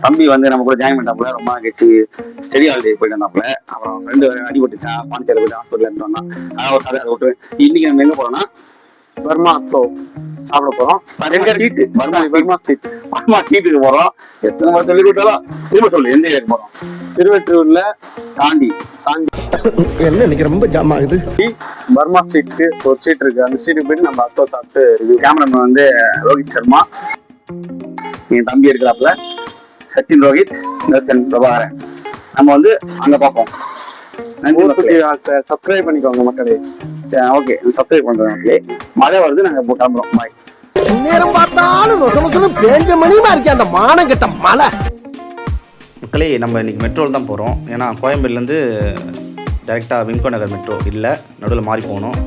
தம்பி வந்து நம்ம கூட ஜாயின் பண்ணாப்புல ரொம்ப கட்சி ஸ்டடி ஹாலிடே போயிட்டு வந்தாப்புல. அப்புறம் ஃப்ரெண்டு அடிபட்டுச்சான், பாண்டிச்சேரி போயிட்டு ஹாஸ்பிட்டல் இருந்து வந்தான். அதை விட்டு இன்னைக்கு நம்ம எங்க போறோம்னா பர்மா தோ சாப்பிட போறோம். பர்மா ஸ்ட்ரீட்டுக்கு போறோம். எத்தனை முறை சொல்லி கொடுத்தாலும் திரும்ப சொல்லு, எந்த ஏரியாக்கு போறோம்? திருவெற்றூர்ல தாண்டி என்ன இன்னைக்கு ரொம்ப ஜாம் ஆகுது. பர்மா ஸ்ட்ரீட்டுக்கு ஒரு ஸ்ட்ரீட் இருக்கு, அந்த ஸ்ட்ரீட்டுக்கு போயிட்டு நம்ம அத்தோ சாப்பிட்டு. கேமராமேன் வந்து ரோஹித் சர்மா, என் தம்பி இருக்கிறாப்புல சச்சின் ரோஹித், நெல்சன் பிரபாகரன். நம்ம வந்து அங்க பார்ப்போம். சப்ஸ்கிரைப் பண்ணிக்கோங்க மக்களே. சரி, ஓகே, சப்ஸ்கிரைப் பண்றோம். ஓகே, மழை வருது, நாங்க கிளம்புறோம். பாய். நேரம் பார்த்தாலும் பேஞ்ச மணிமா இருக்கே அந்த மானம் கெட்ட மழை. மக்களே, நம்ம இன்றைக்கி மெட்ரோவில் தான் போகிறோம். ஏன்னா கோயம்பேடுலேருந்து டைரெக்டாக விம்கோ நகர் மெட்ரோ இல்லை, நடுவில் மாறி போகணும்,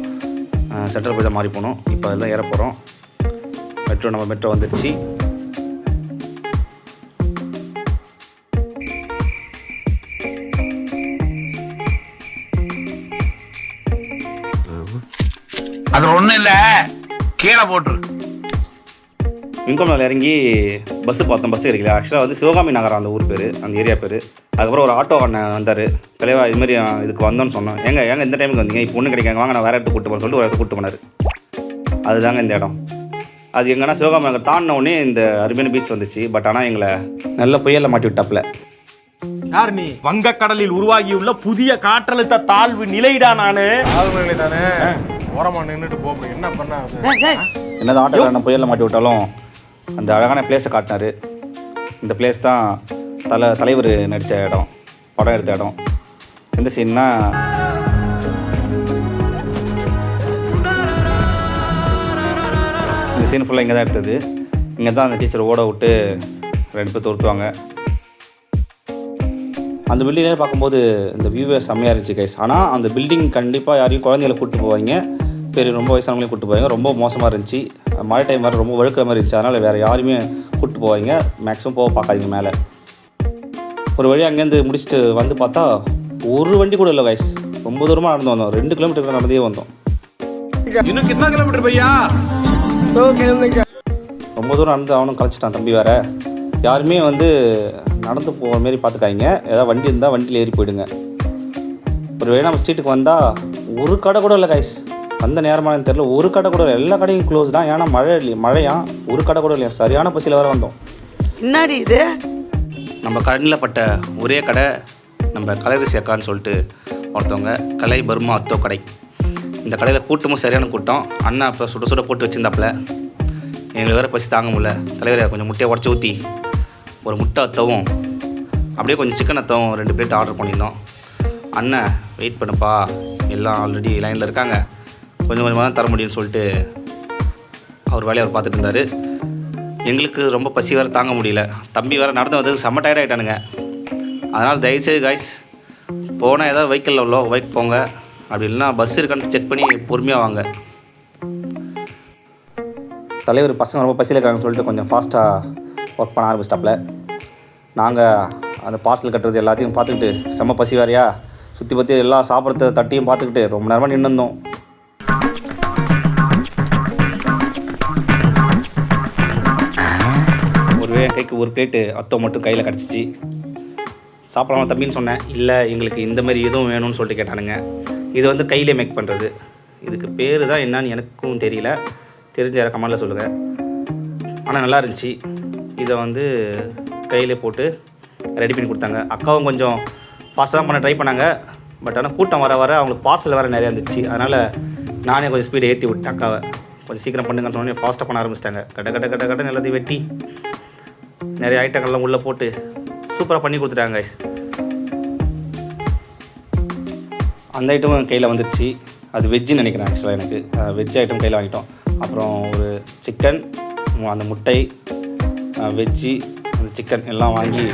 சென்ட்ரல் போய் தான் மாறி போகணும். இப்போ அதெல்லாம் ஏற போகிறோம். மெட்ரோ வந்துடுச்சு. அது ஒன்றும் இல்லை, கீழே போட்டுரு. விம்கோமில் இறங்கி பஸ்ஸு பார்த்தோம். பஸ்ஸு கிடைக்கல. ஆக்சுவலாக வந்து சிவகாமி நகரம் அந்த ஊர் பேர், அந்த ஏரியா பேர். அதுக்கப்புறம் ஒரு ஆட்டோ அண்ணன் வந்தார். தலைவா இதுமாரி இதுக்கு வந்தோன்னு சொன்னோம். ஏங்க இந்த டைமுக்கு வந்தீங்க, இப்போ ஒன்றும் கிடைக்காங்க, வாங்க நான் வேறு இடத்துக்கு கூட்டு போகிறேன் சொல்லிட்டு ஒரு இடத்துக்கு கூட்டு போனார். அதுதாங்க இந்த இடம். அது எங்கன்னா சிவகாமி நகர் தாண்டின உடனே இந்த அருமையான பீச் வந்துச்சு. பட் ஆனால் எங்களை நல்ல புயலில் மாட்டி விட்டாப்புல. யார் நீ? வங்கக்கடலில் உருவாகியுள்ள புதிய காற்றழுத்த தாழ்வு நிலைடா நானு. தாழ்வு தானே, ஓரமா நின்றுட்டு போக என்ன பண்ண. என்னது ஆட்டோக்காரனை புயலில் மாட்டி விட்டாலும் அந்த அழகான பிளேஸை காட்டினார். இந்த பிளேஸ் தான் தலைவர் நடித்த இடம், படம் எடுத்த இடம். எந்த சீன்னா இந்த சீன் ஃபுல்லாக இங்கே தான் எடுத்தது. இங்கே தான் அந்த டீச்சர் ஓட விட்டு 2 பேர் துரத்துவாங்க. அந்த பில்டிங்கே பார்க்கும்போது இந்த வியூவே செம்மையாக இருந்துச்சு கைஸ். ஆனால் அந்த பில்டிங் கண்டிப்பாக யாரையும் குழந்தைகளை கூப்பிட்டு போவாங்க, பெரிய ரொம்ப வயசானவங்களையும் கூப்பிட்டு போவாங்க. ரொம்ப மோசமாக இருந்துச்சு. மழை டைம் வேறு ரொம்ப வழுக்கிற மாதிரி இருந்துச்சு. அதனால் வேறு யாருமே கூப்பிட்டு போவாங்க. மேக்ஸிமம் போக பார்க்காதீங்க மேலே. ஒரு வழி அங்கேருந்து முடிச்சுட்டு வந்து பார்த்தா ஒரு வண்டி கூட இல்லை கைஸ். ரொம்ப தூரமாக நடந்து வந்தோம். 2 கிலோமீட்டர் நடந்தே வந்தோம். இன்னும் எத்தனை கிலோமீட்டர் பையா? ரொம்ப தூரம் நடந்து அவனும் கழிச்சிட்டான் தம்பி வேறு. யாருமே வந்து நடந்து போகிற மாரி பார்த்துக்காங்க. ஏதாவது வண்டி இருந்தால் வண்டியில் ஏறி போயிடுங்க. ஒரு வேளை நம்ம ஸ்ட்ரீட்டுக்கு வந்தால் ஒரு கடை கூட இல்லை கைஸ். அந்த நேரமானு தெரியல, ஒரு கடை கூட இல்லை. எல்லா கடையும் க்ளோஸ் தான். ஏன்னா மழையா ஒரு கடை கூட இல்லையா. சரியான பசியில் வேறு வந்தோம். என்னடி இது? நம்ம கண்ணில் பட்ட ஒரே கடை நம்ம கலரிசி அக்கான்னு சொல்லிட்டு ஒருத்தவங்க, கலை பர்மா அத்தோ கடை. இந்த கடையில் கூட்டமும் சரியான கூட்டம். அண்ணா அப்போ சுட போட்டு வச்சுருந்தாப்புல. எங்களுக்கு வேறு பசி தாங்க முடியல. தலைவரை கொஞ்சம் முட்டையை உடச்சி ஊற்றி ஒரு முட்டை அத்தவும் அப்படியே கொஞ்சம் சிக்கன் அத்தவும் 2 பிளேட் ஆர்டர் பண்ணியிருந்தோம். அண்ணன் வெயிட் பண்ணுப்பா, எல்லாம் ஆல்ரெடி லைனில் இருக்காங்க, கொஞ்சம் கொஞ்சமாக தான் தர முடியும்னு சொல்லிட்டு அவர் வேலையை அவர் பார்த்துட்டு இருந்தார். எங்களுக்கு ரொம்ப பசி வேறு தாங்க முடியல. தம்பி வேறு நடந்து வந்து செம்ம டயர்ட் ஆகிட்டானுங்க. அதனால் தயவுசெய்து காய்ஸ், போனால் ஏதாவது வெஹிக்கிளில் உள்ள பைக் போங்க, அப்படி இல்லைனா பஸ் இருக்கான்னு செக் பண்ணி பொறுமையாக வாங்க. தலைவர் பசங்க ரொம்ப பசியில் இருக்காங்கன்னு சொல்லிட்டு கொஞ்சம் ஃபாஸ்ட்டாக ஒர்க் பண்ண ஆரம்பிச்சிட்டாப்புல. நாங்கள் அந்த பார்சல் கட்டுறது எல்லாத்தையும் பார்த்துக்கிட்டு செம்ம பசி வேறையா சுற்றி பற்றி எல்லாம் சாப்பிட்றது தட்டியும் பார்த்துக்கிட்டு ரொம்ப நேரமாக நின்றுந்தோம். என் கைக்கு ஒரு பிளேட்டு அத்தோ மட்டும் கையில் கிடச்சிச்சு. சாப்பிடலாமா தம்பின்னு சொன்னேன். இல்லை எங்களுக்கு இந்த மாதிரி எதுவும் வேணும்னு சொல்லிட்டு கேட்டானுங்க. இது வந்து கையிலே மேக் பண்ணுறது. இதுக்கு பேர் தான் என்னன்னு எனக்கும் தெரியல, தெரிஞ்ச யாரை கமெண்டில் சொல்லுங்கள். ஆனால் நல்லா இருந்துச்சு. இதை வந்து கையிலே போட்டு ரெடி பண்ணி கொடுத்தாங்க. அக்காவும் கொஞ்சம் ஃபாஸ்ட்டாக தான் பண்ண ட்ரை பண்ணாங்க. பட் ஆனால் கூட்டம் வர அவங்களுக்கு பார்சல் வேறு நிறையா இருந்துச்சு. அதனால் நானே கொஞ்சம் ஸ்பீடை ஏற்றி விட்டேன். அக்காவை கொஞ்சம் சீக்கிரம் பண்ணுங்கன்னு சொன்னோன்னே ஃபாஸ்ட்டாக பண்ண ஆரம்பிச்சிட்டாங்க. கட்ட எல்லாத்தையும் வெட்டி நிறைய ஐட்டங்கள்லாம் உள்ளே போட்டு சூப்பராக பண்ணி கொடுத்துட்டாங்க கைஸ். அந்த ஐட்டமும் கையில் வந்துடுச்சு. அது வெஜ்ஜுன்னு நினைக்கிறேன். ஆக்சுவலாக எனக்கு வெஜ் ஐட்டம் கையில் வாங்கிட்டோம். அப்புறம் ஒரு சிக்கன், அந்த முட்டை, வெஜ்ஜி, அந்த சிக்கன் எல்லாம் வாங்கி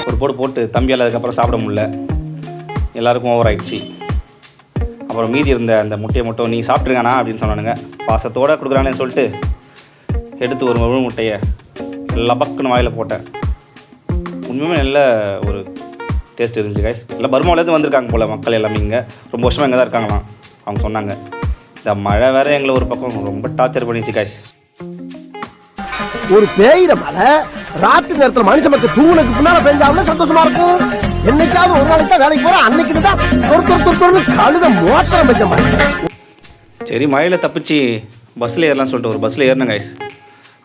ஒரு போட்டு தம்பியால் அதுக்கப்புறம் சாப்பிட முடியல. எல்லாருக்கும் ஓவர் ஆகிடுச்சு. அப்புறம் மீதி இருந்த அந்த முட்டையை மட்டும் நீ சாப்பிட்ருங்கண்ணா அப்படின்னு சொன்னானுங்க. பாசத்தோடு கொடுக்குறானேன்னு சொல்லிட்டு எடுத்து ஒரு முழு முட்டையை லபக்குன்னு வாயில் போட்டேன். உண்மையுமே நல்ல ஒரு டேஸ்ட் இருந்துச்சு கைஸ். எல்லாம் பர்மாவிலேருந்து வந்திருக்காங்க போல் மக்கள் எல்லாமே. இங்கே ரொம்ப வருஷமாக இங்கே தான் இருக்காங்களாம் அவங்க சொன்னாங்க. இந்த மழை வேற எங்களை ஒரு பக்கம் ரொம்ப டார்ச்சர் பண்ணிச்சு கைஸ். ஒரு பேயிட மழை ராத்திரி நேரத்துல மனுஷ மக்கள் தூணுக்கு பின்னால பெஞ்சாவுல சந்தோஷமா இருக்கும். என்னைக்காவது ஒரு நாளைக்கு தான் வேலைக்கு போற, அன்னைக்கு தான் கழுத மோட்டரம் பெஞ்ச மாதிரி. சரி மழையில் தப்பிச்சு பஸ்ஸில் ஏறலாம்னு சொல்லிட்டு ஒரு பஸ்ஸில் ஏறினேன் கைஸ்.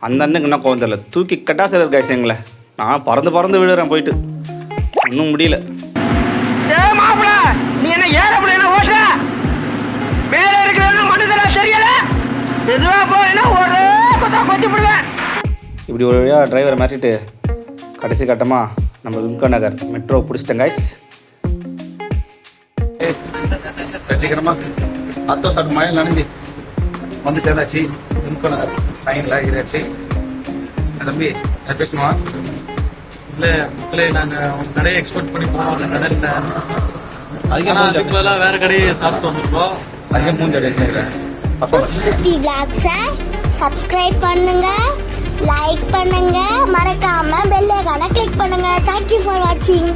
அந்த அண்ணனுக்கு என்ன கோவம் தெரியல, தூக்கி கட்டாசர் கைஸ் எங்களை. நான் பறந்து விடுறேன் போயிட்டு, இன்னும் முடியல. நீ என்ன ஏற முடியல ஓட்ட மேல இருக்கிற மனுஷனா தெரியல, எதுவா போனா ஒரே கொத்தா கொத்தி விடுவேன். இப்படி ஒரு வழியாக டிரைவரை மாட்டிட்டு கடைசி கட்டமாக நம்ம விம்கோ நகர் மெட்ரோ பிடிச்சிட்டேன் கைஸ். வெற்றிகரமாக அத்தோ சாப்பிட்டு மழை நனைஞ்சு வந்து சேர்ந்தாச்சு. விம்கோ நகர் ட்ரெயினில் ஏறியாச்சு. தம்பி பேசுமா? இல்லை மக்களே, நாங்கள் உங்கள் கடையை எக்ஸ்போர்ட் பண்ணி போவோம். அந்த கடை இல்லை, அதுக்கு பதிலாக வேறு கடையை சாப்பிட்டு வந்துருக்கோம். அதிகம் மூஞ்சி அடிச்சு சப்ஸ்கிரைப் பண்ணுங்க, லைக் பண்ணுங்க, மறக்காம பெல் ஐகானை கிளிக் பண்ணுங்க. தேங்க்யூ ஃபார் வாட்சிங்.